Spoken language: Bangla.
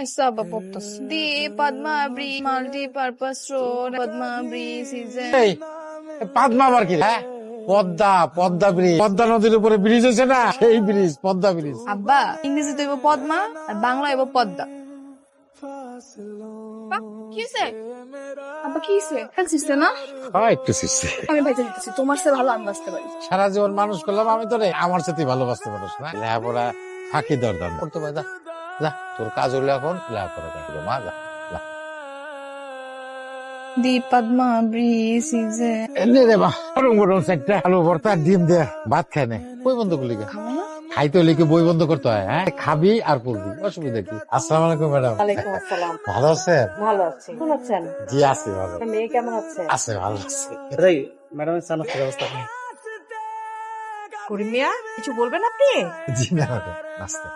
আচ্ছা আব্বা পড়তেছি। The Padma bridge multipurpose road Padma bridge is এই পাদমা আবার কি হ্যাঁ? পদ্মা ব্রিজ, পদ্মা নদীর উপরে ব্রিজ আছে না, সেই ব্রিজ পদ্মা ব্রিজ। আব্বা ইংরেজিতে হইব পদ্মা আর বাংলা হইব পদ্মা। আব্বা, কি হইছে? আব্বা কি হইছে? খেলছিস না? হ্যাঁ একটু শিখছি। আমি ভাইতে দিতেছি, তোমার চেয়ে ভালো আমি বাঁচতে পারি। সারা জীবন মানুষ করলাম আমি তোরে, আমার সাথে ভালোবাসতে পারিস না। লেখাপড়া ফাঁকি দরদার করতে পারে। যা যা, তোর কাজ হলো এখন লেখাপড়া করবো। মা যা যা। দি পদ্মা ব্রিজ ইজ এনে রে বা গরম গরম একটা আলু ভর্তা ডিম দে, ভাত খায় না। বই বন্ধ করলি কেন? খাইতে হলে কি বই বন্ধ করতে হয়? হ্যাঁ খাবি আর পড়বি, অসুবিধা কি? আসসালামু আলাইকুম ম্যাডাম। ওয়ালাইকুম আসসালাম। ভালো আছেন? ভালো আছি। কেমন আছেন? জি আছি ভালো। মেয়ে কেমন আছে? আছে ভালো আছে। ম্যাডামের চা নাস্তার ব্যবস্থা নেই। করিম মিয়া, কিছু বলবেন আপনি? জি না ম্যাডাম, নাস্তা।